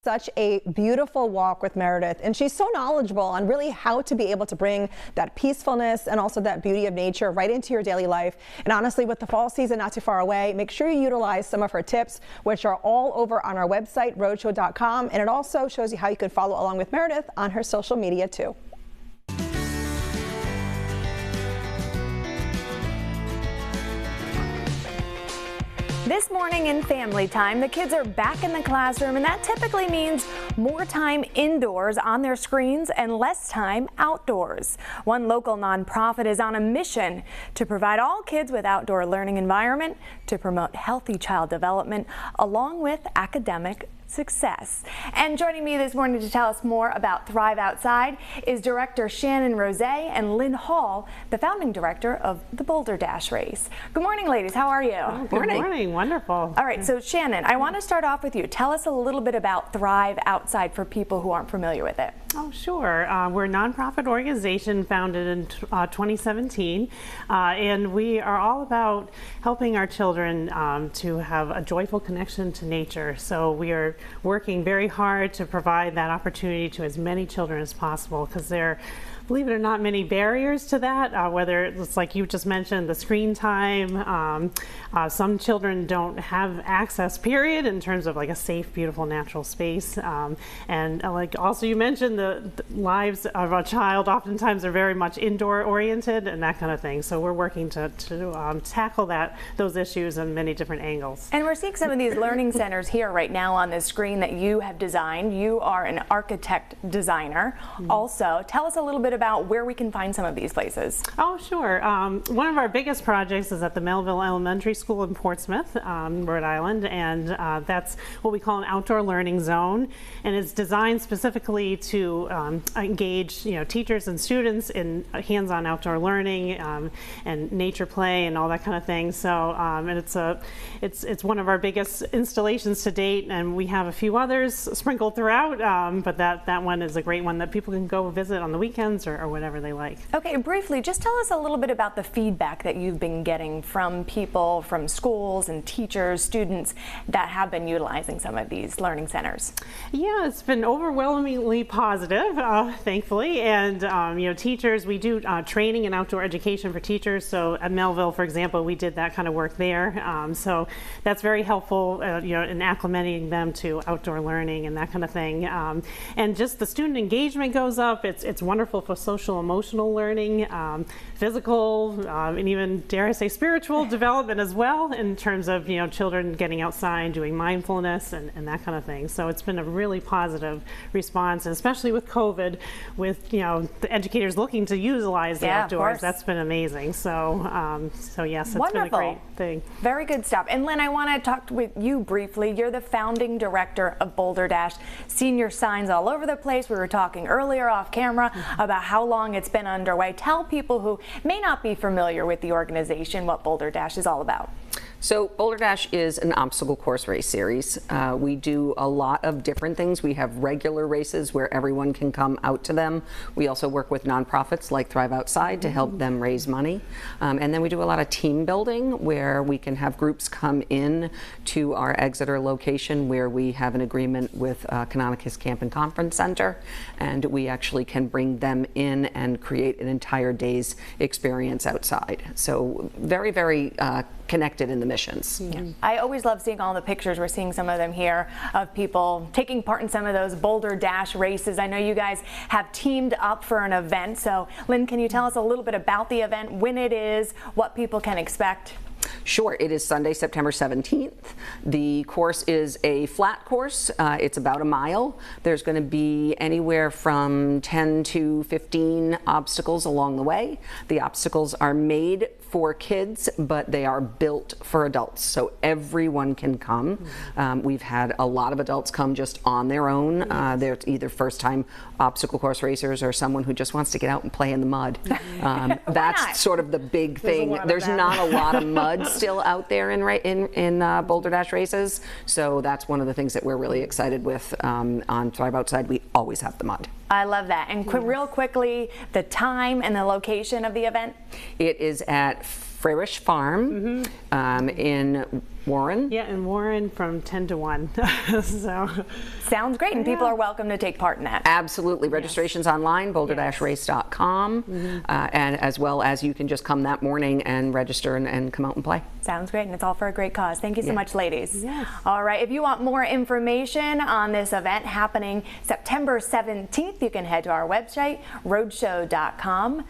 Such a beautiful walk with Meredith, and she's so knowledgeable on really how to be able to bring that peacefulness and also that beauty of nature right into your daily life. And honestly, with the fall season not too far away, make sure you utilize some of her tips, which are all over on our website, rhodeshow.com, and it also shows you how you can follow along with Meredith on her social media too. This morning in family time, the kids are back in the classroom, and that typically means more time indoors on their screens and less time outdoors. One local nonprofit is on a mission to provide all kids with outdoor learning environment to promote healthy child development along with academic success. And joining me this morning to tell us more about Thrive Outside is Director Shannon Rose and Lynn Hall, the founding director of the Boulder Dash race. Good morning, ladies. How are you? Oh, good morning. Wonderful. All right, so Shannon, I want to start off with you. Tell us a little bit about Thrive Outside for people who aren't familiar with it. Oh, sure. We're a nonprofit organization founded in 2017, and we are all about helping our children to have a joyful connection to nature. So we are working very hard to provide that opportunity to as many children as possible, because there, believe it or not, many barriers to that, whether it's like you just mentioned, the screen time. Some children don't have access, period, in terms of like a safe, beautiful, natural space. And like also you mentioned, the lives of a child oftentimes are very much indoor oriented and that kind of thing. So we're working to tackle those issues in many different angles. And we're seeing some of these learning centers here right now on the screen that you have designed. You are an architect designer. Also, tell us a little bit about where we can find some of these places. Oh, sure. One of our biggest projects is at the Melville Elementary School in Portsmouth, Rhode Island, and that's what we call an outdoor learning zone, and it's designed specifically to engage teachers and students in hands-on outdoor learning and nature play and all that kind of thing. So and it's one of our biggest installations to date, and we have a few others sprinkled throughout, but that one is a great one that people can go visit on the weekends or whatever they like. Okay, briefly, just tell us a little bit about the feedback that you've been getting from people, from schools and teachers, students that have been utilizing some of these learning centers. Yeah, it's been overwhelmingly positive, thankfully. And teachers, we do training and outdoor education for teachers. So at Melville, for example, we did that kind of work there. So that's very helpful, in acclimating them to outdoor learning and that kind of thing. And just the student engagement goes up. It's wonderful for social emotional learning, physical, and even, dare I say, spiritual development as well, in terms of children getting outside, doing mindfulness and that kind of thing. So it's been a really positive response, and especially with COVID, with the educators looking to utilize the outdoors. That's been amazing. So yes, it's been a great thing. Very good stuff. And Lynn, I want to talk with you briefly. You're the founding director of Boulder Dash. Senior signs all over the place. We were talking earlier off camera about how long it's been underway. Tell people who may not be familiar with the organization what Boulder Dash is all about. So Boulder Dash is an obstacle course race series. We do a lot of different things. We have regular races where everyone can come out to them. We also work with nonprofits like Thrive Outside to help them raise money. And then we do a lot of team building where we can have groups come in to our Exeter location where we have an agreement with Canonicus Camp and Conference Center, and we actually can bring them in and create an entire day's experience outside. So very, very connected in the missions. I always love seeing all the pictures. We're seeing some of them here of people taking part in some of those Boulder Dash races. I know you guys have teamed up for an event. So Lynn, can you tell us a little bit about the event, when it is, what people can expect? Sure. It is Sunday, September 17th. The course is a flat course. It's about a mile. There's going to be anywhere from 10 to 15 obstacles along the way. The obstacles are made for kids, but they are built for adults, so everyone can come. We've had a lot of adults come just on their own. They're either first-time obstacle course racers or someone who just wants to get out and play in the mud. That's sort of the big thing. There's not a lot of mud still out there in Boulder Dash races, so that's one of the things that we're really excited with on Thrive Outside. We always have the mud. I love that. And real quickly, the time and the location of the event? It is at Freirish Farm in Warren. Yeah, in Warren from 10 to 1. So sounds great, and people are welcome to take part in that. Absolutely. Registration's online, boulder-race.com, and as well as you can just come that morning and register and come out and play. Sounds great, and it's all for a great cause. Thank you so much, ladies. Yes. All right, if you want more information on this event happening September 17th, you can head to our website, roadshow.com.